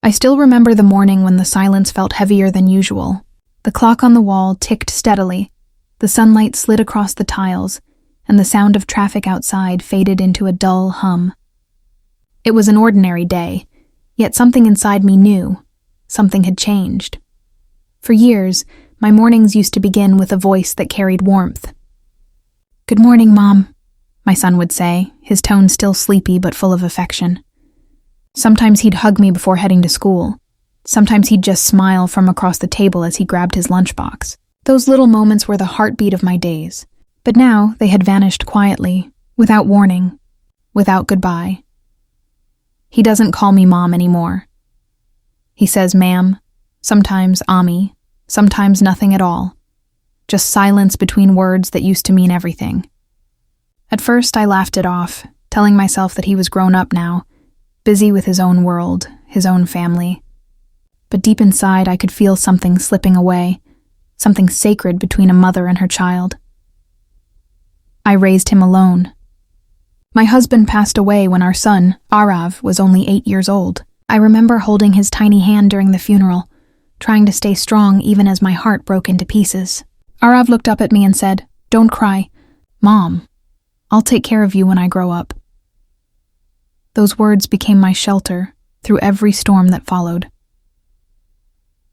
I still remember the morning when the silence felt heavier than usual. The clock on the wall ticked steadily, the sunlight slid across the tiles, and the sound of traffic outside faded into a dull hum. It was an ordinary day, yet something inside me knew. Something had changed. For years, my mornings used to begin with a voice that carried warmth. "Good morning, Mom," my son would say, his tone still sleepy but full of affection. Sometimes he'd hug me before heading to school. Sometimes he'd just smile from across the table as he grabbed his lunchbox. Those little moments were the heartbeat of my days. But now they had vanished quietly, without warning, without goodbye. He doesn't call me Mom anymore. He says ma'am, sometimes Ami, sometimes nothing at all. Just silence between words that used to mean everything. At first I laughed it off, telling myself that he was grown up now, busy with his own world, his own family. But deep inside I could feel something slipping away, something sacred between a mother and her child. I raised him alone. My husband passed away when our son, Arav, was only 8 years old. I remember holding his tiny hand during the funeral, trying to stay strong even as my heart broke into pieces. Arav looked up at me and said, "Don't cry. Mom, I'll take care of you when I grow up." Those words became my shelter through every storm that followed.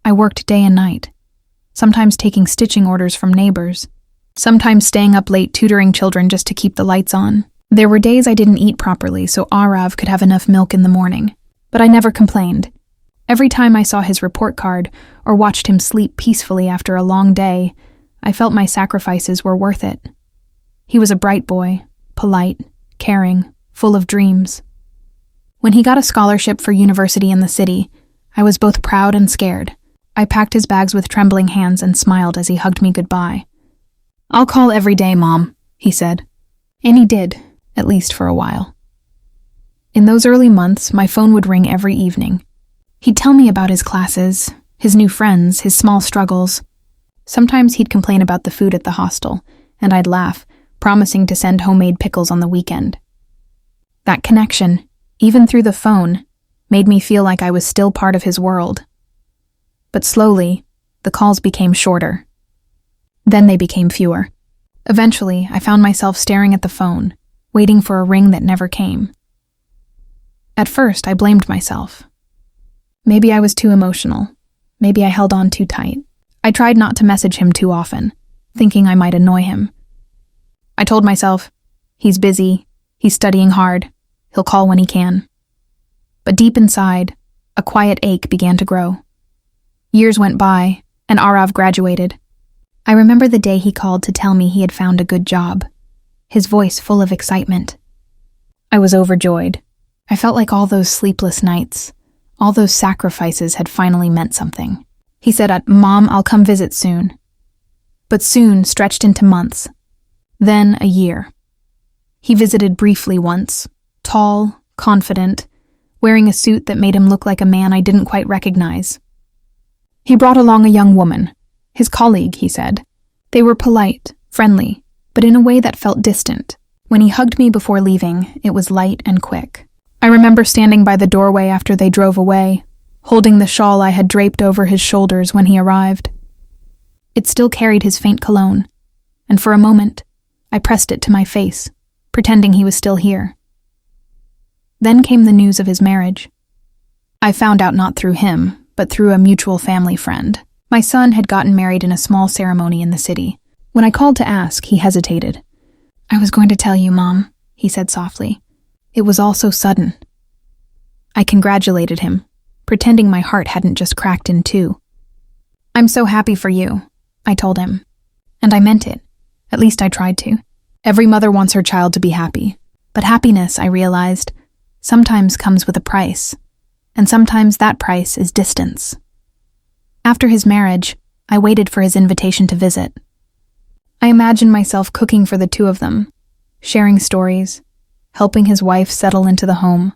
I worked day and night, sometimes taking stitching orders from neighbors, sometimes staying up late tutoring children just to keep the lights on. There were days I didn't eat properly so Arav could have enough milk in the morning, but I never complained. Every time I saw his report card or watched him sleep peacefully after a long day, I felt my sacrifices were worth it. He was a bright boy, polite, caring, full of dreams. When he got a scholarship for university in the city, I was both proud and scared. I packed his bags with trembling hands and smiled as he hugged me goodbye. "I'll call every day, Mom," he said. And he did, at least for a while. In those early months, my phone would ring every evening. He'd tell me about his classes, his new friends, his small struggles. Sometimes he'd complain about the food at the hostel, and I'd laugh, promising to send homemade pickles on the weekend. That connection, even through the phone, made me feel like I was still part of his world. But slowly, the calls became shorter. Then they became fewer. Eventually, I found myself staring at the phone, waiting for a ring that never came. At first, I blamed myself. Maybe I was too emotional. Maybe I held on too tight. I tried not to message him too often, thinking I might annoy him. I told myself, he's busy, he's studying hard, he'll call when he can. But deep inside, a quiet ache began to grow. Years went by, and Arav graduated. I remember the day he called to tell me he had found a good job, his voice full of excitement. I was overjoyed. I felt like all those sleepless nights, all those sacrifices had finally meant something. He said, "Mom, I'll come visit soon." But soon stretched into months, then a year. He visited briefly once, tall, confident, wearing a suit that made him look like a man I didn't quite recognize. He brought along a young woman, his colleague, he said. They were polite, friendly, but in a way that felt distant. When he hugged me before leaving, it was light and quick. I remember standing by the doorway after they drove away, holding the shawl I had draped over his shoulders when he arrived. It still carried his faint cologne, and for a moment, I pressed it to my face, pretending he was still here. Then came the news of his marriage. I found out not through him, but through a mutual family friend. My son had gotten married in a small ceremony in the city. When I called to ask, he hesitated. "I was going to tell you, Mom," he said softly. "It was all so sudden." I congratulated him, pretending my heart hadn't just cracked in two. "I'm so happy for you," I told him. And I meant it. At least I tried to. Every mother wants her child to be happy. But happiness, I realized, sometimes comes with a price. And sometimes that price is distance. After his marriage, I waited for his invitation to visit. I imagined myself cooking for the two of them, sharing stories, helping his wife settle into the home.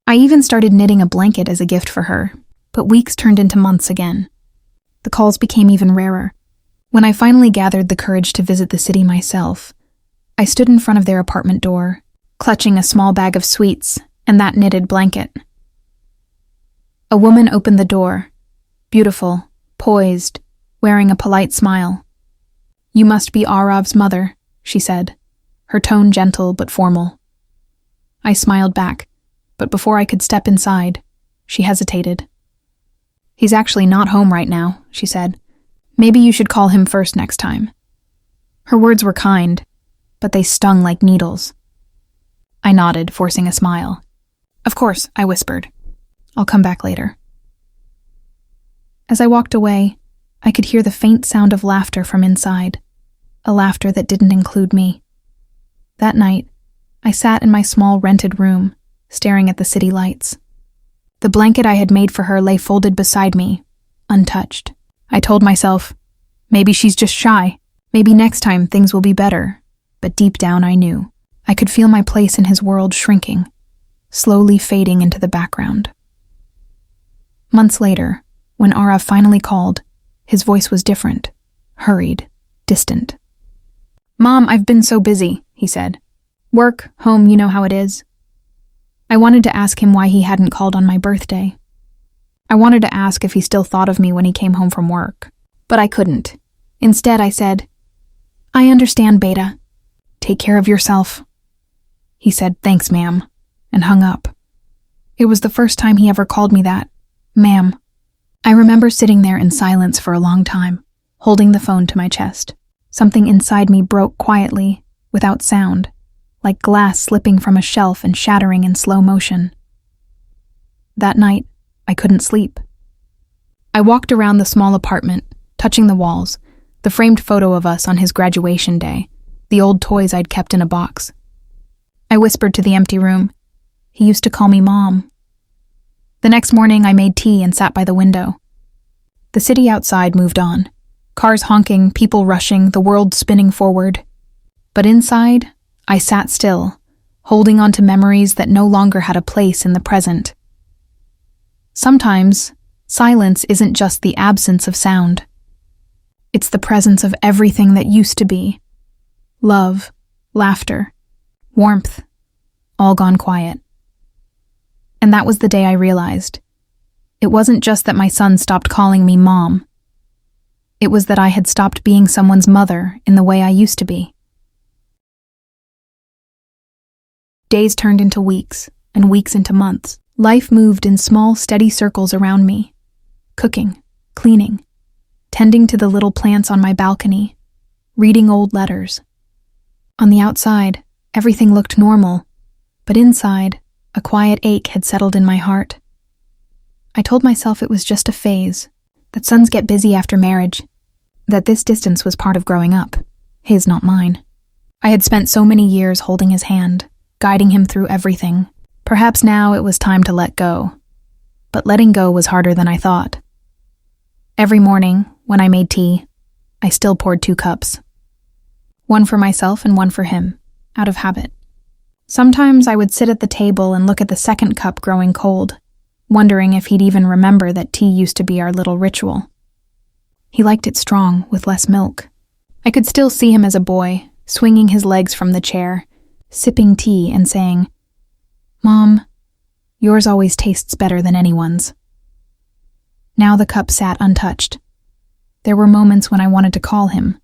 I even started knitting a blanket as a gift for her, but weeks turned into months again. The calls became even rarer. When I finally gathered the courage to visit the city myself, I stood in front of their apartment door, clutching a small bag of sweets and that knitted blanket. A woman opened the door, beautiful, poised, wearing a polite smile. "You must be Arav's mother," she said, her tone gentle but formal. I smiled back, but before I could step inside, she hesitated. "He's actually not home right now," she said. "Maybe you should call him first next time." Her words were kind, but they stung like needles. I nodded, forcing a smile. "Of course," I whispered. "I'll come back later." As I walked away, I could hear the faint sound of laughter from inside, a laughter that didn't include me. That night, I sat in my small rented room, staring at the city lights. The blanket I had made for her lay folded beside me, untouched. I told myself, maybe she's just shy. Maybe next time things will be better. But deep down I knew. I could feel my place in his world shrinking, slowly fading into the background. Months later, when Arav finally called, his voice was different, hurried, distant. "Mom, I've been so busy," he said. "Work, home, you know how it is." I wanted to ask him why he hadn't called on my birthday. I wanted to ask if he still thought of me when he came home from work, but I couldn't. Instead, I said, "I understand, Beta. Take care of yourself." He said, "Thanks, ma'am," and hung up. It was the first time he ever called me that, ma'am. I remember sitting there in silence for a long time, holding the phone to my chest. Something inside me broke quietly, without sound, like glass slipping from a shelf and shattering in slow motion. That night, I couldn't sleep. I walked around the small apartment, touching the walls, the framed photo of us on his graduation day, the old toys I'd kept in a box. I whispered to the empty room, "He used to call me Mom." The next morning, I made tea and sat by the window. The city outside moved on, cars honking, people rushing, the world spinning forward. But inside, I sat still, holding on to memories that no longer had a place in the present. Sometimes, silence isn't just the absence of sound. It's the presence of everything that used to be. Love, laughter, warmth, all gone quiet. And that was the day I realized. It wasn't just that my son stopped calling me Mom. It was that I had stopped being someone's mother in the way I used to be. Days turned into weeks, and weeks into months. Life moved in small, steady circles around me. Cooking, cleaning, tending to the little plants on my balcony, reading old letters. On the outside, everything looked normal, but inside, a quiet ache had settled in my heart. I told myself it was just a phase, that sons get busy after marriage, that this distance was part of growing up, his, not mine. I had spent so many years holding his hand, guiding him through everything. Perhaps now it was time to let go. But letting go was harder than I thought. Every morning, when I made tea, I still poured 2 cups. One for myself and one for him, out of habit. Sometimes I would sit at the table and look at the second cup growing cold, wondering if he'd even remember that tea used to be our little ritual. He liked it strong, with less milk. I could still see him as a boy, swinging his legs from the chair, sipping tea and saying, "Mom, yours always tastes better than anyone's." Now the cup sat untouched. There were moments when I wanted to call him,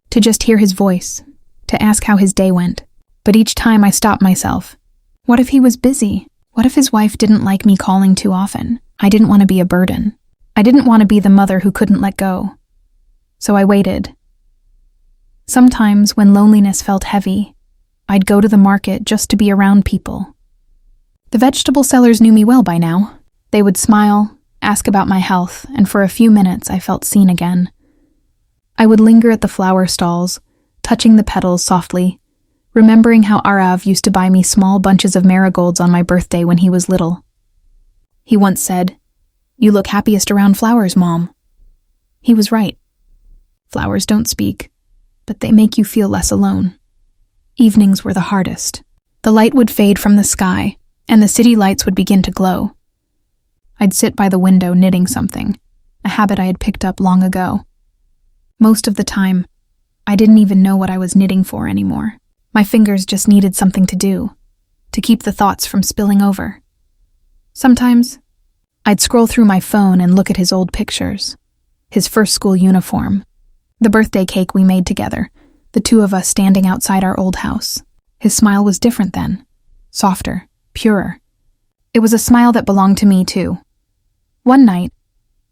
to just hear his voice, to ask how his day went. But each time I stopped myself. What if he was busy? What if his wife didn't like me calling too often? I didn't want to be a burden. I didn't want to be the mother who couldn't let go. So I waited. Sometimes, when loneliness felt heavy, I'd go to the market just to be around people. The vegetable sellers knew me well by now. They would smile, ask about my health, and for a few minutes I felt seen again. I would linger at the flower stalls, touching the petals softly, remembering how Arav used to buy me small bunches of marigolds on my birthday when he was little. He once said, "You look happiest around flowers, Mom." He was right. Flowers don't speak, but they make you feel less alone. Evenings were the hardest. The light would fade from the sky, and the city lights would begin to glow. I'd sit by the window knitting something, a habit I had picked up long ago. Most of the time, I didn't even know what I was knitting for anymore. My fingers just needed something to do, to keep the thoughts from spilling over. Sometimes, I'd scroll through my phone and look at his old pictures. His first school uniform. The birthday cake we made together, the two of us standing outside our old house. His smile was different then. Softer, purer. It was a smile that belonged to me too. One night,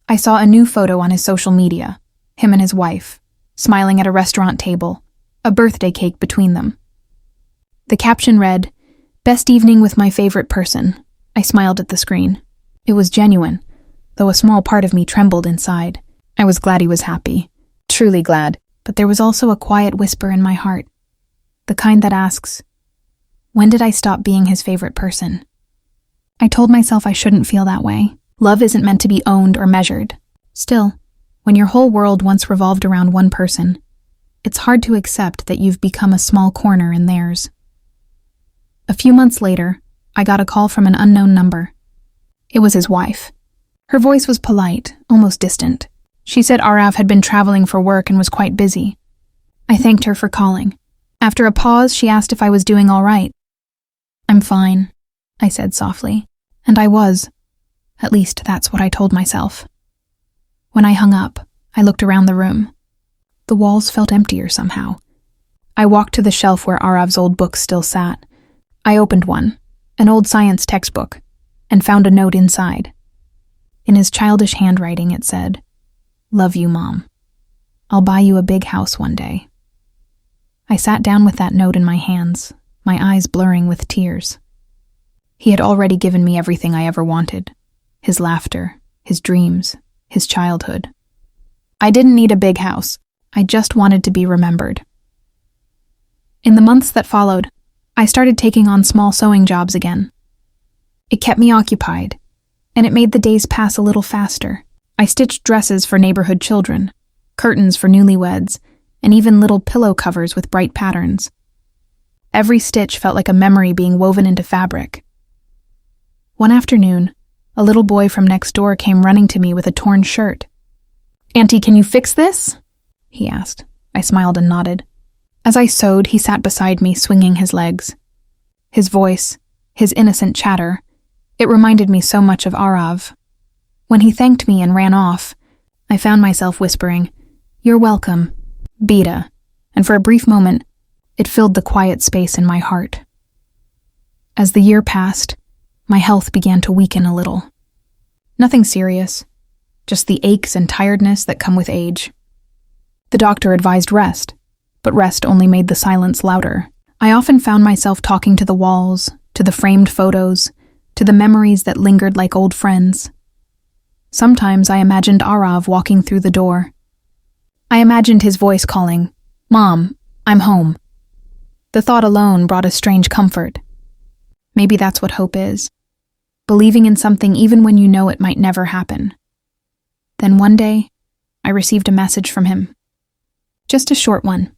I saw a new photo on his social media, him and his wife, smiling at a restaurant table, a birthday cake between them. The caption read, "Best evening with my favorite person." I smiled at the screen. It was genuine, though a small part of me trembled inside. I was glad he was happy, truly glad, but there was also a quiet whisper in my heart, the kind that asks, when did I stop being his favorite person? I told myself I shouldn't feel that way. Love isn't meant to be owned or measured. Still, when your whole world once revolved around one person, it's hard to accept that you've become a small corner in theirs. A few months later, I got a call from an unknown number. It was his wife. Her voice was polite, almost distant. She said Arav had been traveling for work and was quite busy. I thanked her for calling. After a pause, she asked if I was doing all right. "I'm fine," I said softly. And I was. At least that's what I told myself. When I hung up, I looked around the room. The walls felt emptier somehow. I walked to the shelf where Arav's old books still sat. I opened one, an old science textbook, and found a note inside. In his childish handwriting, it said, "Love you, Mom. I'll buy you a big house one day." I sat down with that note in my hands, my eyes blurring with tears. He had already given me everything I ever wanted. His laughter, his dreams, his childhood. I didn't need a big house. I just wanted to be remembered. In the months that followed, I started taking on small sewing jobs again. It kept me occupied, and it made the days pass a little faster. I stitched dresses for neighborhood children, curtains for newlyweds, and even little pillow covers with bright patterns. Every stitch felt like a memory being woven into fabric. One afternoon, a little boy from next door came running to me with a torn shirt. "Auntie, can you fix this?" he asked. I smiled and nodded. As I sewed, he sat beside me, swinging his legs. His voice, his innocent chatter, it reminded me so much of Arav. When he thanked me and ran off, I found myself whispering, "You're welcome, Beta," and for a brief moment, it filled the quiet space in my heart. As the year passed, my health began to weaken a little. Nothing serious, just the aches and tiredness that come with age. The doctor advised rest, but rest only made the silence louder. I often found myself talking to the walls, to the framed photos, to the memories that lingered like old friends. Sometimes I imagined Arav walking through the door. I imagined his voice calling, "Mom, I'm home." The thought alone brought a strange comfort. Maybe that's what hope is. Believing in something even when you know it might never happen. Then one day, I received a message from him. Just a short one.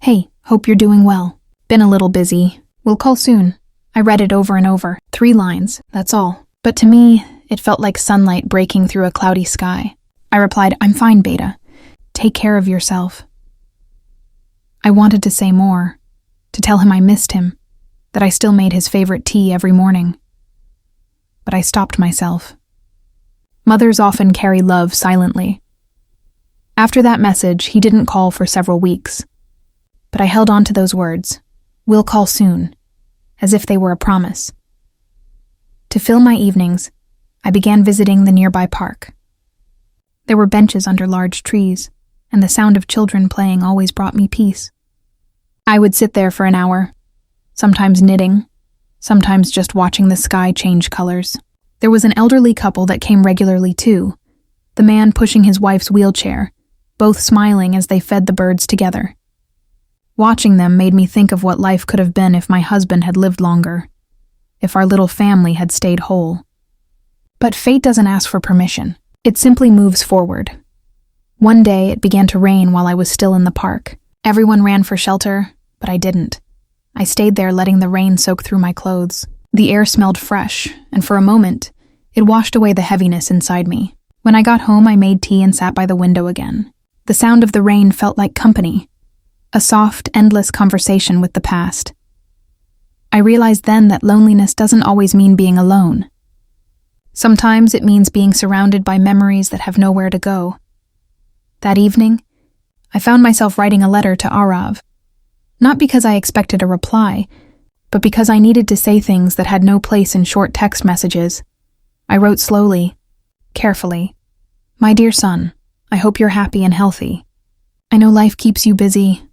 "Hey, hope you're doing well. Been a little busy. We'll call soon." I read it over and over. 3 lines, that's all. But to me, it felt like sunlight breaking through a cloudy sky. I replied, "I'm fine, Beta. Take care of yourself." I wanted to say more, to tell him I missed him, that I still made his favorite tea every morning. But I stopped myself. Mothers often carry love silently. After that message, he didn't call for several weeks. But I held on to those words, "We'll call soon," as if they were a promise. To fill my evenings, I began visiting the nearby park. There were benches under large trees, and the sound of children playing always brought me peace. I would sit there for an hour, sometimes knitting, sometimes just watching the sky change colors. There was an elderly couple that came regularly too, the man pushing his wife's wheelchair, both smiling as they fed the birds together. Watching them made me think of what life could have been if my husband had lived longer, if our little family had stayed whole. But fate doesn't ask for permission. It simply moves forward. One day it began to rain while I was still in the park. Everyone ran for shelter, but I didn't. I stayed there letting the rain soak through my clothes. The air smelled fresh, and for a moment, it washed away the heaviness inside me. When I got home, I made tea and sat by the window again. The sound of the rain felt like company, a soft, endless conversation with the past. I realized then that loneliness doesn't always mean being alone. Sometimes it means being surrounded by memories that have nowhere to go. That evening, I found myself writing a letter to Arav. Not because I expected a reply, but because I needed to say things that had no place in short text messages. I wrote slowly, carefully. My dear son, I hope you're happy and healthy. I know life keeps you busy,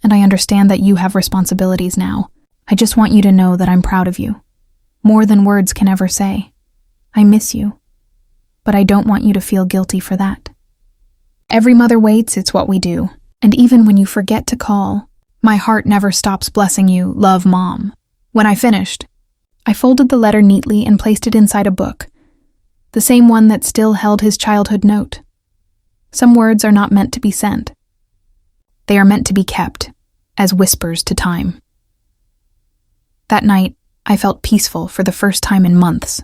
and I understand that you have responsibilities now. I just want you to know that I'm proud of you. More than words can ever say. I miss you, but I don't want you to feel guilty for that. Every mother waits, it's what we do, and even when you forget to call, my heart never stops blessing you, love, Mom. When I finished, I folded the letter neatly and placed it inside a book, the same one that still held his childhood note. Some words are not meant to be sent. They are meant to be kept, as whispers to time. That night, I felt peaceful for the first time in months.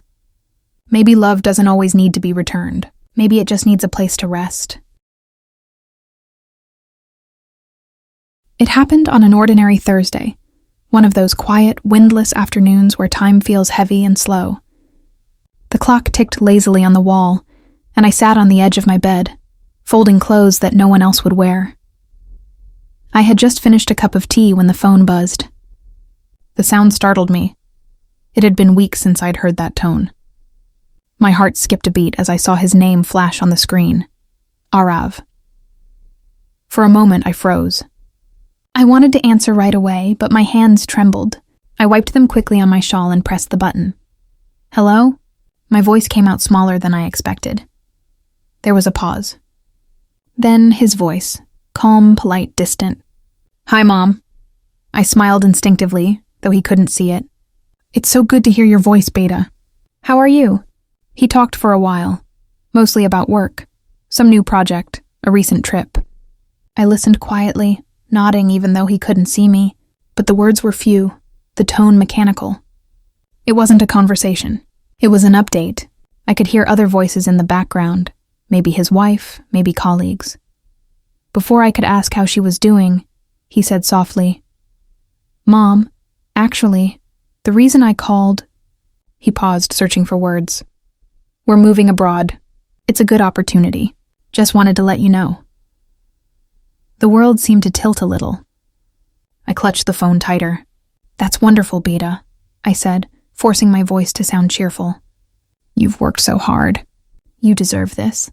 Maybe love doesn't always need to be returned. Maybe it just needs a place to rest. It happened on an ordinary Thursday, one of those quiet, windless afternoons where time feels heavy and slow. The clock ticked lazily on the wall, and I sat on the edge of my bed, folding clothes that no one else would wear. I had just finished a cup of tea when the phone buzzed. The sound startled me. It had been weeks since I'd heard that tone. My heart skipped a beat as I saw his name flash on the screen. Arav. For a moment, I froze. I wanted to answer right away, but my hands trembled. I wiped them quickly on my shawl and pressed the button. Hello? My voice came out smaller than I expected. There was a pause. Then his voice, calm, polite, distant. Hi, Mom. I smiled instinctively, though he couldn't see it. It's so good to hear your voice, Beta. How are you? He talked for a while, mostly about work, some new project, a recent trip. I listened quietly, nodding even though he couldn't see me, but the words were few, the tone mechanical. It wasn't a conversation. It was an update. I could hear other voices in the background, maybe his wife, maybe colleagues. Before I could ask how she was doing, he said softly, Mom, actually, the reason I called... He paused, searching for words. We're moving abroad. It's a good opportunity. Just wanted to let you know. The world seemed to tilt a little. I clutched the phone tighter. That's wonderful, Beta, I said, forcing my voice to sound cheerful. You've worked so hard. You deserve this.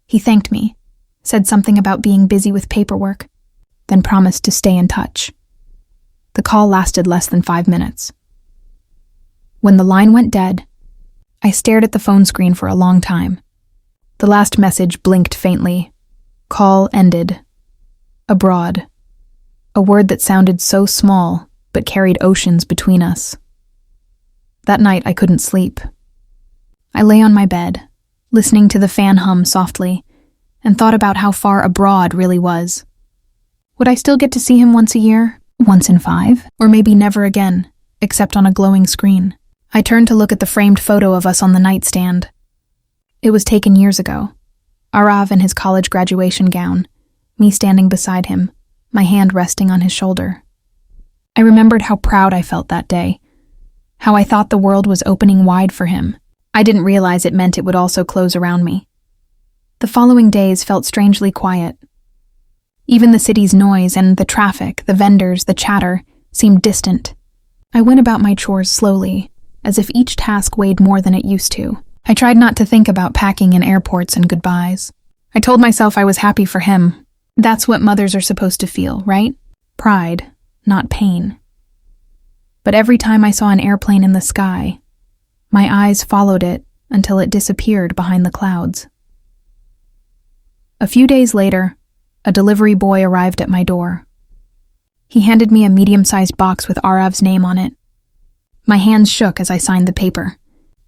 He thanked me, said something about being busy with paperwork, then promised to stay in touch. The call lasted less than 5 minutes. When the line went dead, I stared at the phone screen for a long time. The last message blinked faintly. Call ended. Abroad. A word that sounded so small, but carried oceans between us. That night I couldn't sleep. I lay on my bed, listening to the fan hum softly, and thought about how far abroad really was. Would I still get to see him once a year? Once in 5? Or maybe never again, except on a glowing screen? I turned to look at the framed photo of us on the nightstand. It was taken years ago. Arav in his college graduation gown, me standing beside him, my hand resting on his shoulder. I remembered how proud I felt that day, how I thought the world was opening wide for him. I didn't realize it meant it would also close around me. The following days felt strangely quiet. Even the city's noise and the traffic, the vendors, the chatter, seemed distant. I went about my chores slowly, as if each task weighed more than it used to. I tried not to think about packing in airports and goodbyes. I told myself I was happy for him. That's what mothers are supposed to feel, right? Pride, not pain. But every time I saw an airplane in the sky, my eyes followed it until it disappeared behind the clouds. A few days later, a delivery boy arrived at my door. He handed me a medium-sized box with Arav's name on it. My hands shook as I signed the paper.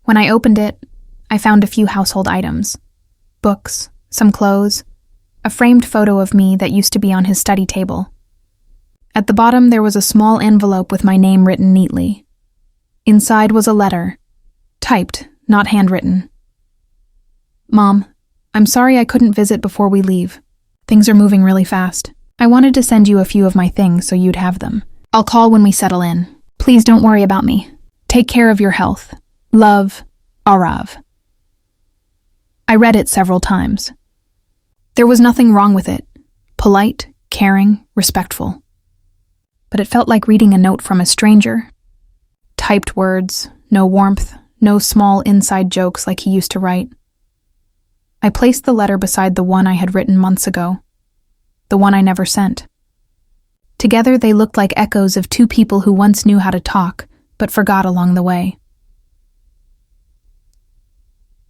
When I opened it, I found a few household items. Books, some clothes, a framed photo of me that used to be on his study table. At the bottom, there was a small envelope with my name written neatly. Inside was a letter, typed, not handwritten. Mom, I'm sorry I couldn't visit before we leave. Things are moving really fast. I wanted to send you a few of my things so you'd have them. I'll call when we settle in. Please don't worry about me. Take care of your health. Love, Arav. I read it several times. There was nothing wrong with it. Polite, caring, respectful. But it felt like reading a note from a stranger. Typed words, no warmth, no small inside jokes like he used to write. I placed the letter beside the one I had written months ago, the one I never sent. Together they looked like echoes of two people who once knew how to talk, but forgot along the way.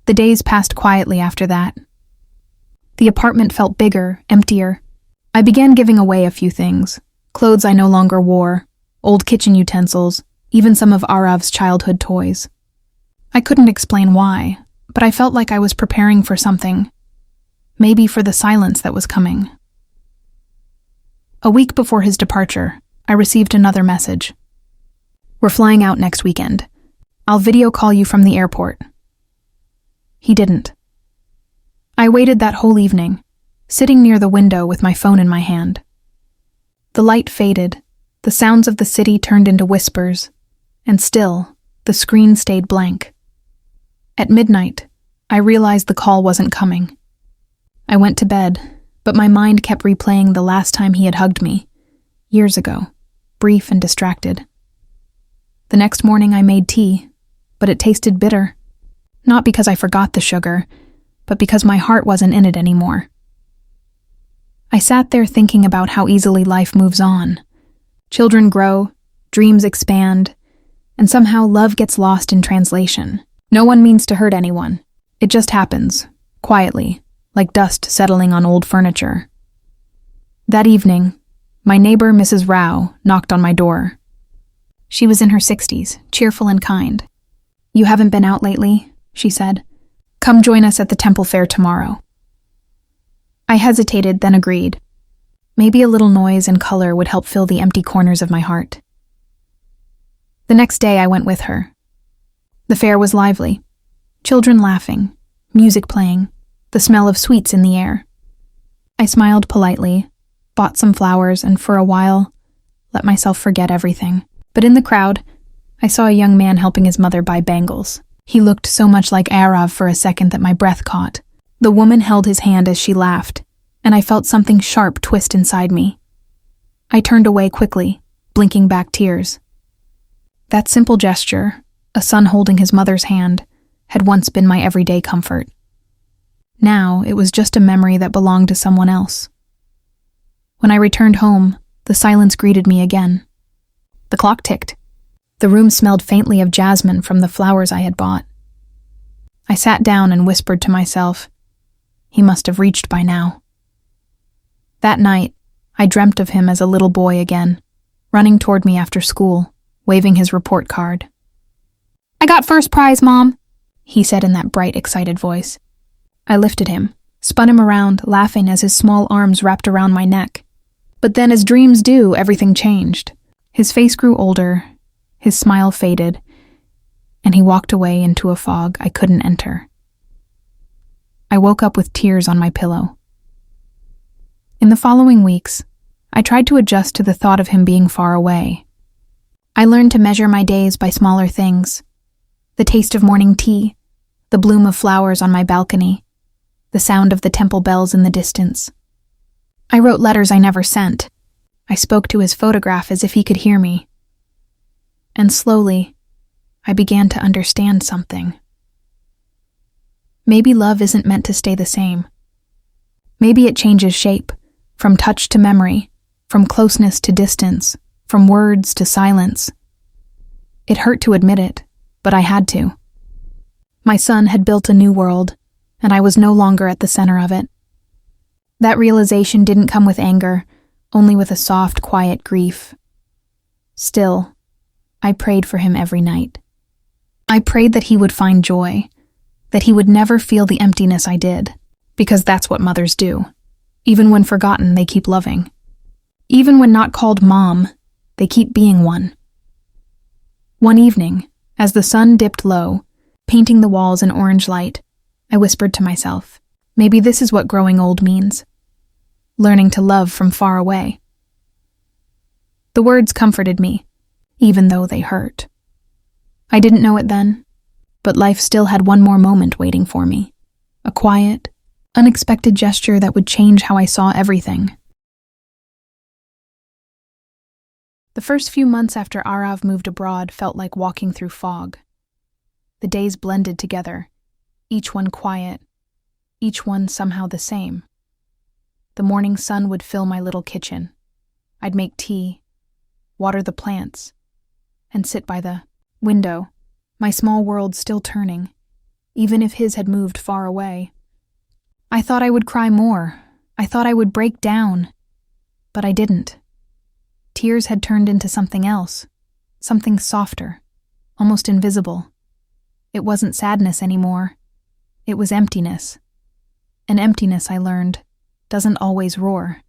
The days passed quietly after that. The apartment felt bigger, emptier. I began giving away a few things. Clothes I no longer wore, old kitchen utensils, even some of Arav's childhood toys. I couldn't explain why, but I felt like I was preparing for something. Maybe for the silence that was coming. A week before his departure, I received another message. "We're flying out next weekend. I'll video call you from the airport." He didn't. I waited that whole evening, sitting near the window with my phone in my hand. The light faded, the sounds of the city turned into whispers, and still, the screen stayed blank. At midnight, I realized the call wasn't coming. I went to bed, but my mind kept replaying the last time he had hugged me, years ago, brief and distracted. The next morning I made tea, but it tasted bitter. Not because I forgot the sugar, but because my heart wasn't in it anymore. I sat there thinking about how easily life moves on. Children grow, dreams expand, and somehow love gets lost in translation. No one means to hurt anyone. It just happens, quietly, like dust settling on old furniture. That evening, my neighbor, Mrs. Rao, knocked on my door. She was in her 60s, cheerful and kind. "You haven't been out lately?" she said. "Come join us at the temple fair tomorrow." I hesitated, then agreed. Maybe a little noise and color would help fill the empty corners of my heart. The next day I went with her. The fair was lively. Children laughing, music playing, the smell of sweets in the air. I smiled politely, bought some flowers, and for a while, let myself forget everything. But in the crowd, I saw a young man helping his mother buy bangles. He looked so much like Arav for a second that my breath caught. The woman held his hand as she laughed, and I felt something sharp twist inside me. I turned away quickly, blinking back tears. That simple gesture, a son holding his mother's hand, had once been my everyday comfort. Now it was just a memory that belonged to someone else. When I returned home, the silence greeted me again. The clock ticked. The room smelled faintly of jasmine from the flowers I had bought. I sat down and whispered to myself, he must have reached by now. That night, I dreamt of him as a little boy again, running toward me after school, waving his report card. "I got first prize, Mom," he said in that bright, excited voice. I lifted him, spun him around, laughing as his small arms wrapped around my neck. But then, as dreams do, everything changed. His face grew older, his smile faded, and he walked away into a fog I couldn't enter. I woke up with tears on my pillow. In the following weeks, I tried to adjust to the thought of him being far away. I learned to measure my days by smaller things. The taste of morning tea, the bloom of flowers on my balcony, the sound of the temple bells in the distance. I wrote letters I never sent. I spoke to his photograph as if he could hear me. And slowly, I began to understand something. Maybe love isn't meant to stay the same. Maybe it changes shape, from touch to memory, from closeness to distance, from words to silence. It hurt to admit it, but I had to. My son had built a new world, and I was no longer at the center of it. That realization didn't come with anger, only with a soft, quiet grief. Still, I prayed for him every night. I prayed that he would find joy, that he would never feel the emptiness I did, because that's what mothers do. Even when forgotten, they keep loving. Even when not called Mom, they keep being one. One evening, as the sun dipped low, painting the walls in orange light, I whispered to myself, maybe this is what growing old means. Learning to love from far away. The words comforted me, even though they hurt. I didn't know it then, But life still had one more moment waiting for me. A quiet, unexpected gesture that would change how I saw everything. The first few months after Arav moved abroad felt like walking through fog. The days blended together, each one quiet, each one somehow the same. The morning sun would fill my little kitchen. I'd make tea, water the plants, and sit by the window, my small world still turning, even if his had moved far away. I thought I would cry more. I thought I would break down. But I didn't. Tears had turned into something else, something softer, almost invisible. It wasn't sadness anymore. It was emptiness. An emptiness, I learned, doesn't always roar.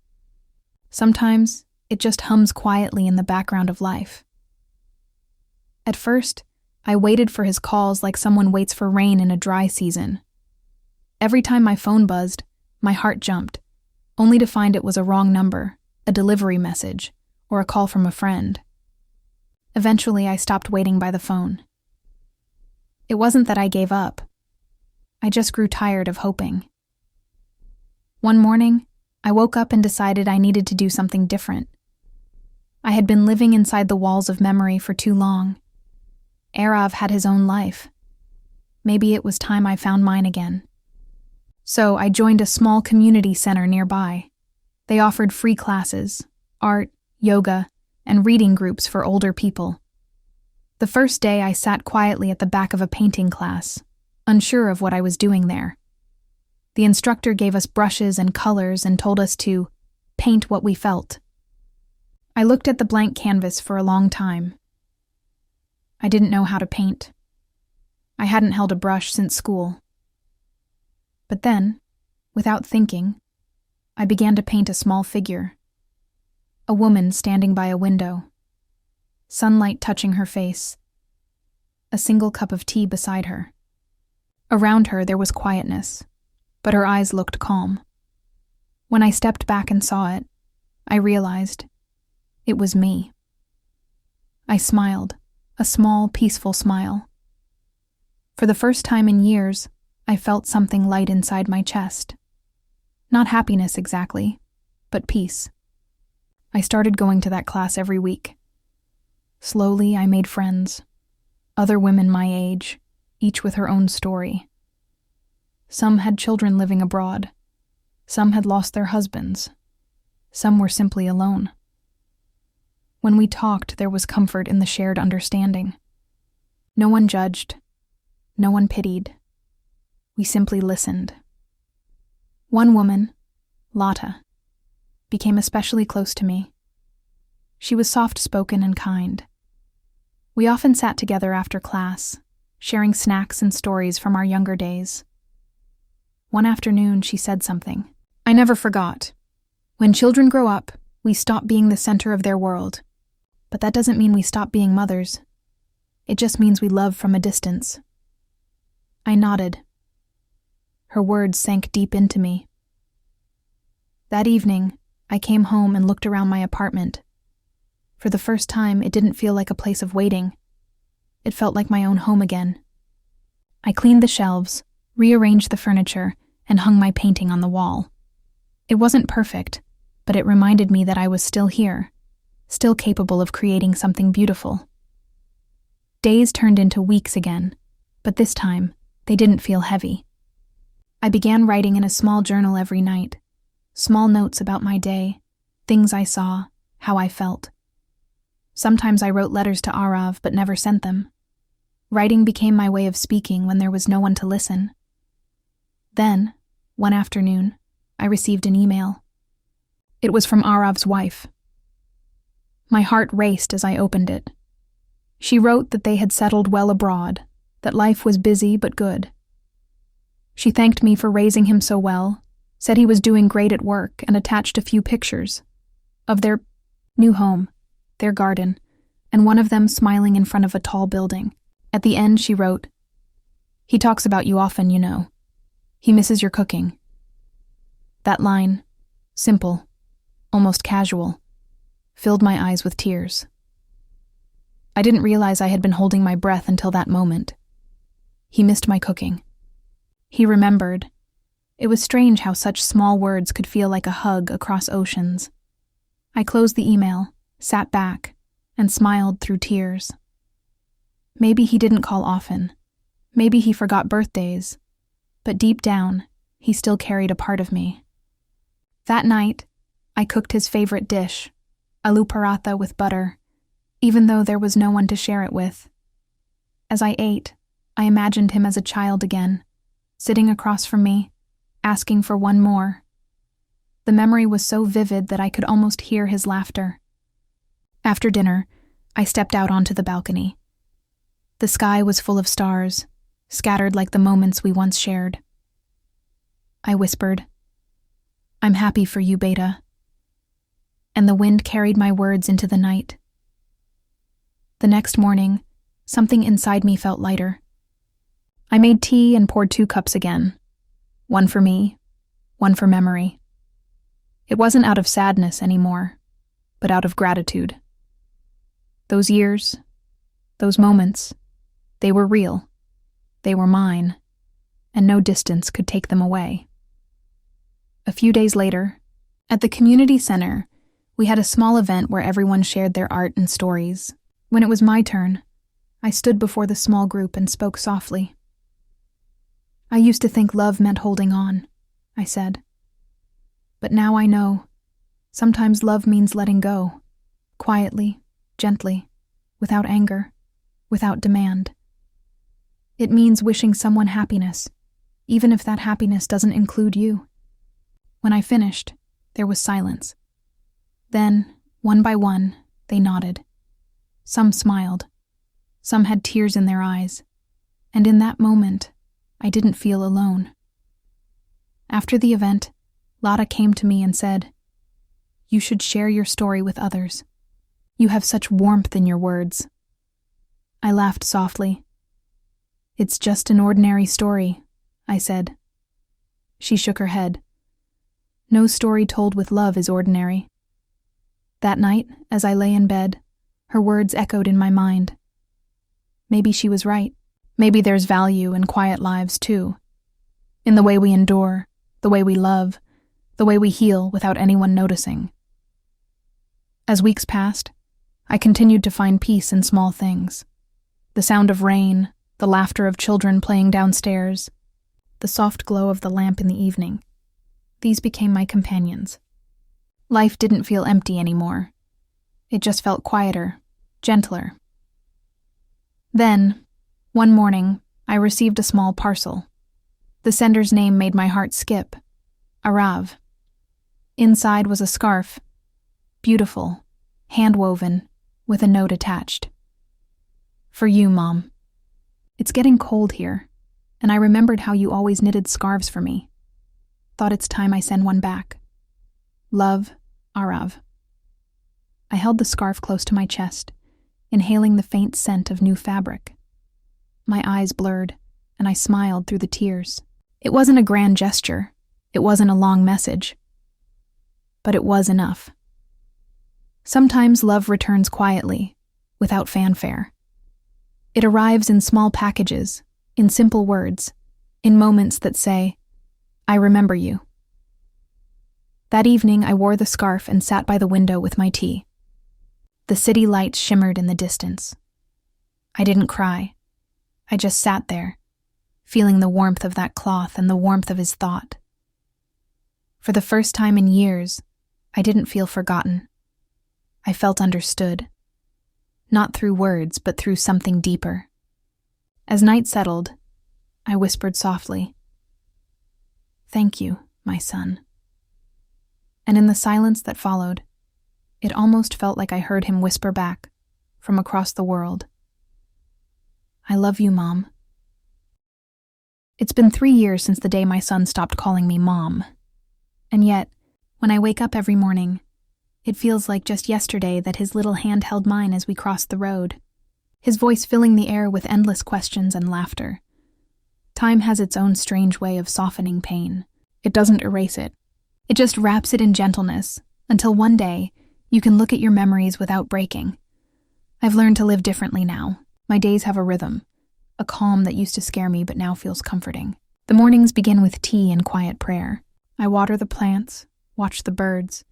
Sometimes it just hums quietly in the background of life. At first, I waited for his calls like someone waits for rain in a dry season. Every time my phone buzzed, my heart jumped, only to find it was a wrong number, a delivery message, or a call from a friend. Eventually, I stopped waiting by the phone. It wasn't that I gave up. I just grew tired of hoping. One morning, I woke up and decided I needed to do something different. I had been living inside the walls of memory for too long. Arav had his own life. Maybe it was time I found mine again. So I joined a small community center nearby. They offered free classes, art, yoga, and reading groups for older people. The first day I sat quietly at the back of a painting class, unsure of what I was doing there. The instructor gave us brushes and colors and told us to paint what we felt. I looked at the blank canvas for a long time. I didn't know how to paint. I hadn't held a brush since school. But then, without thinking, I began to paint a small figure. A woman standing by a window. Sunlight touching her face. A single cup of tea beside her. Around her there was quietness, but her eyes looked calm. When I stepped back and saw it, I realized it was me. I smiled, a small, peaceful smile. For the first time in years, I felt something light inside my chest. Not happiness exactly, but peace. I started going to that class every week. Slowly, I made friends. Other women my age, each with her own story. Some had children living abroad. Some had lost their husbands. Some were simply alone. When we talked, there was comfort in the shared understanding. No one judged. No one pitied. We simply listened. One woman, Lotta, became especially close to me. She was soft-spoken and kind. We often sat together after class, sharing snacks and stories from our younger days. One afternoon, she said something I never forgot. When children grow up, we stop being the center of their world. But that doesn't mean we stop being mothers. It just means we love from a distance. I nodded. Her words sank deep into me. That evening, I came home and looked around my apartment. For the first time, it didn't feel like a place of waiting. It felt like my own home again. I cleaned the shelves, rearranged the furniture, and hung my painting on the wall. It wasn't perfect, but it reminded me that I was still here, still capable of creating something beautiful. Days turned into weeks again, but this time, they didn't feel heavy. I began writing in a small journal every night. Small notes about my day, things I saw, how I felt. Sometimes I wrote letters to Arav but never sent them. Writing became my way of speaking when there was no one to listen. Then, one afternoon, I received an email. It was from Arav's wife. My heart raced as I opened it. She wrote that they had settled well abroad, that life was busy but good. She thanked me for raising him so well, said he was doing great at work, and attached a few pictures of their new home, their garden, and one of them smiling in front of a tall building. At the end, she wrote, "He talks about you often, you know. He misses your cooking." That line, simple, almost casual, filled my eyes with tears. I didn't realize I had been holding my breath until that moment. He missed my cooking. He remembered. It was strange how such small words could feel like a hug across oceans. I closed the email, sat back, and smiled through tears. Maybe he didn't call often. Maybe he forgot birthdays. But deep down, he still carried a part of me. That night, I cooked his favorite dish, aloo paratha with butter, even though there was no one to share it with. As I ate, I imagined him as a child again, sitting across from me, asking for one more. The memory was so vivid that I could almost hear his laughter. After dinner, I stepped out onto the balcony. The sky was full of stars, scattered like the moments we once shared. I whispered, "I'm happy for you, Beta." And the wind carried my words into the night. The next morning, something inside me felt lighter. I made tea and poured 2 cups again. One for me, one for memory. It wasn't out of sadness anymore, but out of gratitude. Those years, those moments, they were real. They were mine, and no distance could take them away. A few days later, at the community center, we had a small event where everyone shared their art and stories. When it was my turn, I stood before the small group and spoke softly. "I used to think love meant holding on," I said. "But now I know. Sometimes love means letting go, quietly, gently, without anger, without demand. It means wishing someone happiness, even if that happiness doesn't include you." When I finished, there was silence. Then, one by one, they nodded. Some smiled. Some had tears in their eyes. And in that moment, I didn't feel alone. After the event, Lotta came to me and said, "You should share your story with others. You have such warmth in your words." I laughed softly. "It's just an ordinary story," I said. She shook her head. "No story told with love is ordinary." That night, as I lay in bed, her words echoed in my mind. Maybe she was right. Maybe there's value in quiet lives too. In the way we endure, the way we love, the way we heal without anyone noticing. As weeks passed, I continued to find peace in small things. The sound of rain, the laughter of children playing downstairs, the soft glow of the lamp in the evening. These became my companions. Life didn't feel empty anymore. It just felt quieter, gentler. Then, one morning, I received a small parcel. The sender's name made my heart skip. Arav. Inside was a scarf. Beautiful, hand-woven, with a note attached. "For you, Mom. It's getting cold here, and I remembered how you always knitted scarves for me. Thought it's time I send one back. Love, Arav." I held the scarf close to my chest, inhaling the faint scent of new fabric. My eyes blurred, and I smiled through the tears. It wasn't a grand gesture. It wasn't a long message. But it was enough. Sometimes love returns quietly, without fanfare. It arrives in small packages, in simple words, in moments that say, "I remember you." That evening, I wore the scarf and sat by the window with my tea. The city lights shimmered in the distance. I didn't cry. I just sat there, feeling the warmth of that cloth and the warmth of his thought. For the first time in years, I didn't feel forgotten. I felt understood. Not through words, but through something deeper. As night settled, I whispered softly, "Thank you, my son." And in the silence that followed, it almost felt like I heard him whisper back, from across the world, "I love you, Mom." It's been 3 years since the day my son stopped calling me Mom. And yet, when I wake up every morning, it feels like just yesterday that his little hand held mine as we crossed the road, his voice filling the air with endless questions and laughter. Time has its own strange way of softening pain. It doesn't erase it. It just wraps it in gentleness, until one day, you can look at your memories without breaking. I've learned to live differently now. My days have a rhythm. a calm that used to scare me but now feels comforting. The mornings begin with tea and quiet prayer. I water the plants, watch the birds,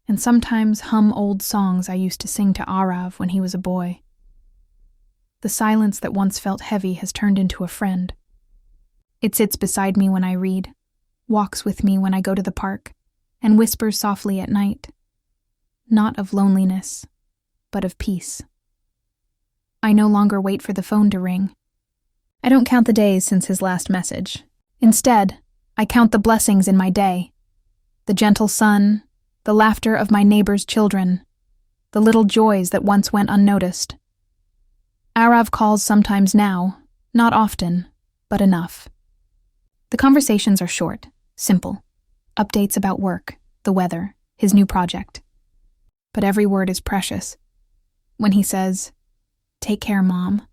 and sometimes hum old songs I used to sing to Arav when he was a boy. The silence that once felt heavy has turned into a friend. It sits beside me when I read, walks with me when I go to the park, and whispers softly at night. Not of loneliness, but of peace. I no longer wait for the phone to ring. I don't count the days since his last message. Instead, I count the blessings in my day. The gentle sun, the laughter of my neighbor's children, the little joys that once went unnoticed. Arav calls sometimes now, not often, but enough. The conversations are short, simple. Updates about work, the weather, his new project. But every word is precious. When he says, "Take care, Mom,"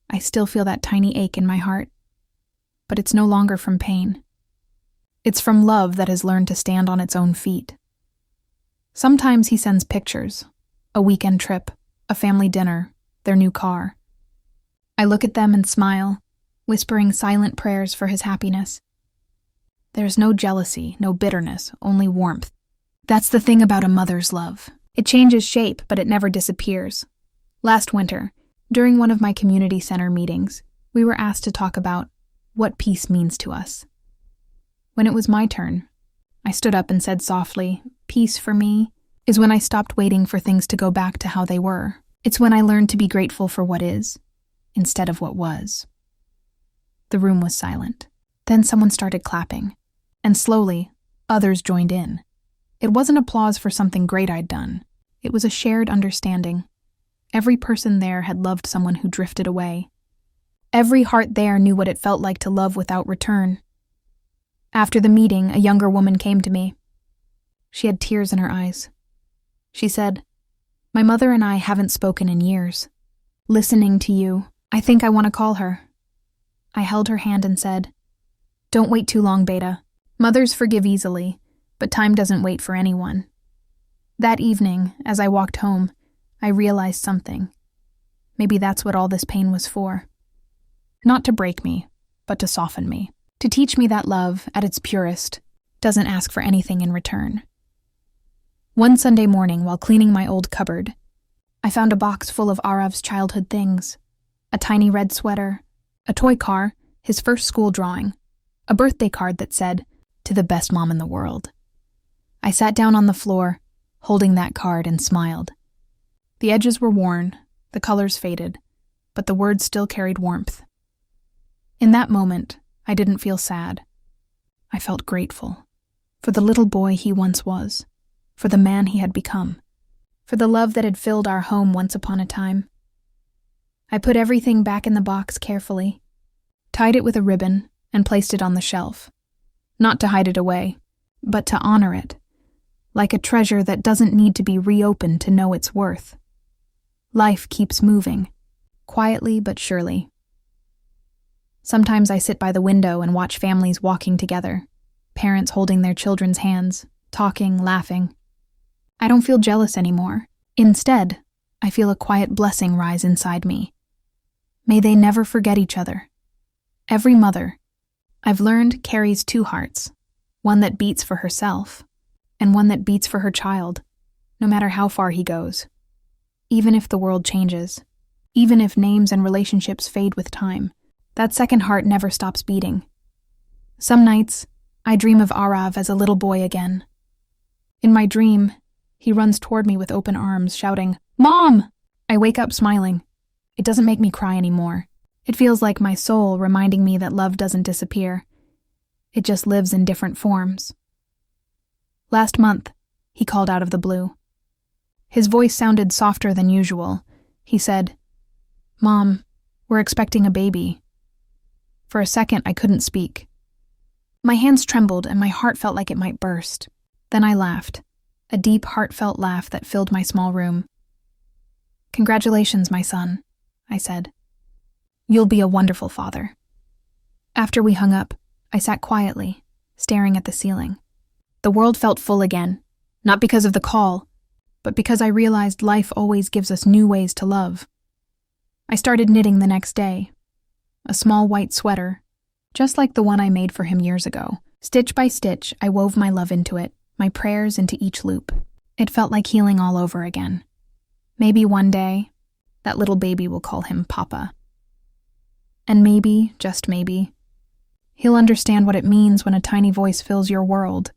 I still feel that tiny ache in my heart. But it's no longer from pain. It's from love that has learned to stand on its own feet. Sometimes he sends pictures, a weekend trip, a family dinner, their new car. I look at them and smile, whispering silent prayers for his happiness. There's no jealousy, no bitterness, only warmth. That's the thing about a mother's love. It changes shape, but it never disappears. Last winter, during one of my community center meetings, we were asked to talk about what peace means to us. When it was my turn, I stood up and said softly, "Peace for me is when I stopped waiting for things to go back to how they were. It's when I learned to be grateful for what is, instead of what was." The room was silent. Then someone started clapping, and slowly, others joined in. It wasn't applause for something great I'd done. It was a shared understanding. Every person there had loved someone who drifted away. Every heart there knew what it felt like to love without return. After the meeting, a younger woman came to me. She had tears in her eyes. She said, "My mother and I haven't spoken in years. Listening to you, I think I want to call her." I held her hand and said, "Don't wait too long, Beta. Mothers forgive easily, but time doesn't wait for anyone." That evening, as I walked home, I realized something. Maybe that's what all this pain was for. Not to break me, but to soften me. To teach me that love, at its purest, doesn't ask for anything in return. One Sunday morning, while cleaning my old cupboard, I found a box full of Arav's childhood things. A tiny red sweater, a toy car, his first school drawing, a birthday card that said, "To the best mom in the world." I sat down on the floor, holding that card, and smiled. The edges were worn, the colors faded, but the words still carried warmth. In that moment, I didn't feel sad. I felt grateful for the little boy he once was, for the man he had become, for the love that had filled our home once upon a time. I put everything back in the box carefully, tied it with a ribbon, and placed it on the shelf. Not to hide it away, but to honor it, like a treasure that doesn't need to be reopened to know its worth. Life keeps moving, quietly but surely. Sometimes I sit by the window and watch families walking together, parents holding their children's hands, talking, laughing. I don't feel jealous anymore. Instead, I feel a quiet blessing rise inside me. May they never forget each other. Every mother, I've learned, carries two hearts, one that beats for herself, and one that beats for her child, no matter how far he goes. Even if the world changes, even if names and relationships fade with time, that second heart never stops beating. Some nights, I dream of Arav as a little boy again. In my dream, he runs toward me with open arms, shouting, "Mom!" I wake up smiling. It doesn't make me cry anymore. It feels like my soul reminding me that love doesn't disappear. It just lives in different forms. Last month, he called out of the blue. His voice sounded softer than usual. He said, "Mom, we're expecting a baby." For a second, I couldn't speak. My hands trembled and my heart felt like it might burst. Then I laughed, a deep, heartfelt laugh that filled my small room. "Congratulations, my son," I said. "You'll be a wonderful father." After we hung up, I sat quietly, staring at the ceiling. The world felt full again, not because of the call, but because I realized life always gives us new ways to love. I started knitting the next day, a small white sweater, just like the one I made for him years ago. Stitch by stitch, I wove my love into it, my prayers into each loop. It felt like healing all over again. Maybe one day, that little baby will call him Papa. And maybe, just maybe, he'll understand what it means when a tiny voice fills your world,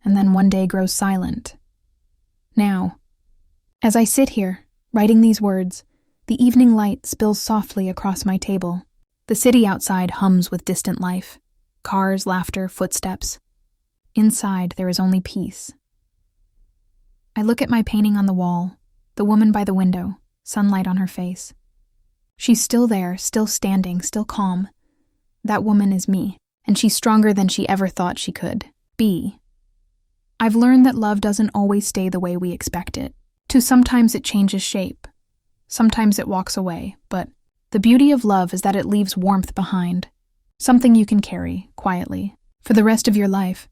and then one day grows silent. Now, as I sit here, writing these words, the evening light spills softly across my table. The city outside hums with distant life. Cars, laughter, footsteps. Inside, there is only peace. I look at my painting on the wall, the woman by the window, sunlight on her face. She's still there, still standing, still calm. That woman is me, and she's stronger than she ever thought she could be. I've learned that love doesn't always stay the way we expect it. Sometimes it changes shape. Sometimes it walks away, but the beauty of love is that it leaves warmth behind. Something you can carry, quietly, for the rest of your life.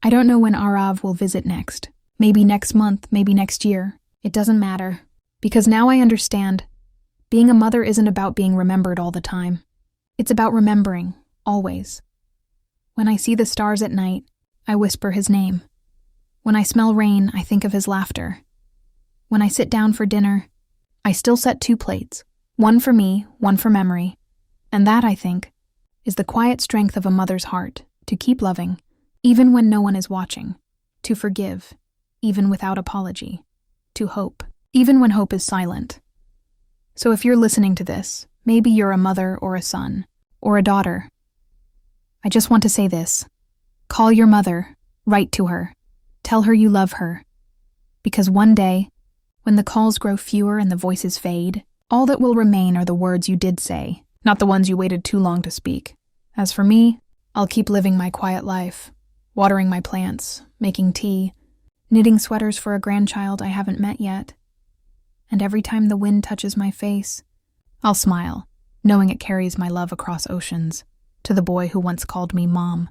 I don't know when Arav will visit next. Maybe next month, maybe next year. It doesn't matter. Because now I understand. Being a mother isn't about being remembered all the time. It's about remembering, always. When I see the stars at night, I whisper his name. When I smell rain, I think of his laughter. When I sit down for dinner, I still set 2 plates. One for me, one for memory. And that, I think, is the quiet strength of a mother's heart, to keep loving, even when no one is watching, to forgive, even without apology, to hope, even when hope is silent. So if you're listening to this, maybe you're a mother or a son, or a daughter. I just want to say this. Call your mother, write to her, tell her you love her. Because one day, when the calls grow fewer and the voices fade, all that will remain are the words you did say, not the ones you waited too long to speak. As for me, I'll keep living my quiet life, watering my plants, making tea, knitting sweaters for a grandchild I haven't met yet. And every time the wind touches my face, I'll smile, knowing it carries my love across oceans, to the boy who once called me Mom.